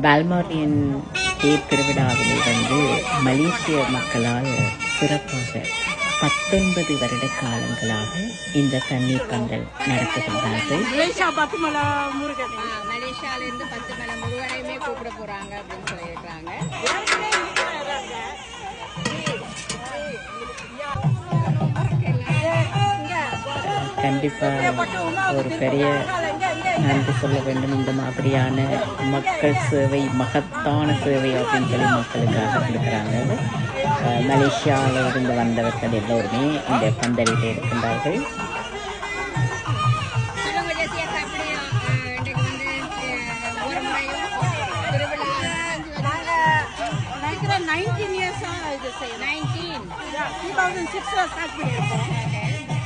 பால்மோரியன் தேர் திருவிழாவில் வந்து மலேசிய மக்களால் சிறப்பாக 19 வருட காலங்களாக இந்த தண்ணீர் பந்தல் நடத்துகின்றார்கள். மலேசியாவிலிருந்து 10 மலை முருகனையுமே கூப்பிட போறாங்க அப்படின்னு சொல்லியிருக்காங்க. கண்டிப்பாக ஒரு பெரிய நன்றி சொல்ல வேண்டும். இந்த மாதிரியான மக்கள் சேவை, மகத்தான சேவை அப்படின்னு சொல்லி மக்களுக்காக கொடுக்குறாங்க. மலேசியாவில் இருந்து வந்தவர்கள் எல்லோருமே இந்த பந்தலில் இருக்கின்றார்கள்.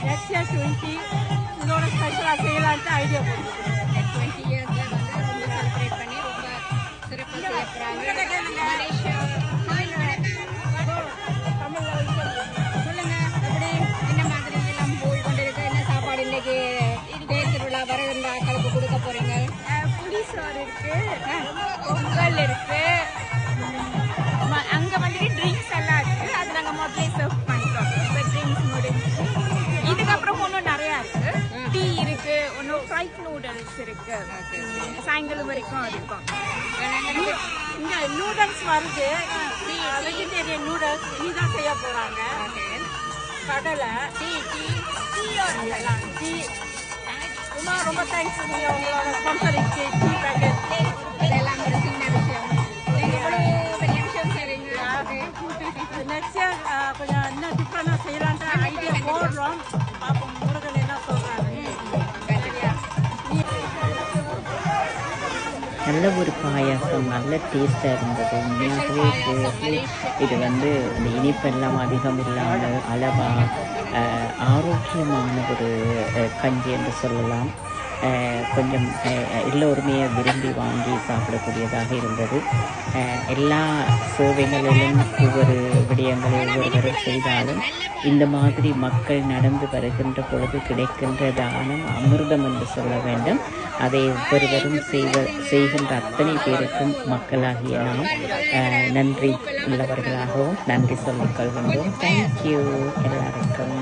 Next year 20, இதோட ஸ்பெஷலாக செய்யலான்ட்டு ஐடியா போட்டுருக்கோம். 20 இயர்ஸில் வந்து ரொம்ப செலிப்ரேட் பண்ணி ரொம்ப சிறப்பாக செய்யப்படுறாங்க. மலேசியா சொல்லுங்க, எப்படி என்ன மாதிரி எல்லாம் போய் கொண்டிருக்கு, என்ன சாப்பாடு இன்னைக்கு தேர் திருவிழா வருகின்ற ஆட்களுக்கு கொடுக்க போறீங்க? புளி சோறு இருக்கு, பொங்கல் இருக்கு, அங்கே வந்துட்டு ட்ரிங்க்ஸ் எல்லாம் இருக்கு. அது நாங்கள் முதலே சர்வ் பண்ணிட்டோம். இப்போ ட்ரிங்க்ஸ் முடிஞ்சு இதுக்கப்புறம் ஒன்றும் நிறையா இருக்கு. டீ இருக்கு, ஒன்றும் ஃப்ரைட் நூடுல்ஸ் இருக்கு. சாயங்காலம் வரைக்கும் இருக்கும். இங்கே நூடுல்ஸ் வருது, வெஜிடேரியன் நூடுல்ஸ் இனிதான் செய்ய போறாங்க. கடலை டீ எல்லாம் டீ. ரொம்ப தேங்க்ஸ் உங்களோட ஸ்பான்சரிங்க்கு. டீ பேக்கெட் இதெல்லாம் ஒரு சின்ன விஷயம். பெரிய விஷயம் சரிங்க. நெக்ஸ்ட் இயர் கொஞ்சம் இன்னும் டிஃப்ரெண்டாக செய்யலான்ட்டு ஐடியா போடுறோம். பார்ப்போம் முருகன் என்ன சொல்கிறாங்க. நல்ல ஒரு பாயாசம், நல்ல டேஸ்டாக இருந்தது. உண்மையாகவே இது வந்து அந்த இனிப்பெல்லாம் அதிகம் இல்லாமல் அளவாக ஆரோக்கியமான ஒரு கஞ்சி என்று சொல்லலாம். கொஞ்சம் எல்லோருமே விரும்பி வாங்கி சாப்பிடக்கூடியதாக இருந்தது. எல்லா சேவைகளிலும் ஒவ்வொரு விடயங்களை ஒவ்வொருவரும் செய்தாலும் இந்த மாதிரி மக்கள் நடந்து வருகின்ற பொழுது கிடைக்கின்ற தானம் அமிர்தம் என்று சொல்ல வேண்டும். அதை ஒவ்வொருவரும் செய்கின்ற அத்தனை பேருக்கும் மக்களாகிய நாம் நன்றி உள்ளவர்களாகவும் நன்றி சொல்லிக் கொள்கின்றோம். தேங்க்யூ எல்லாருக்கும்.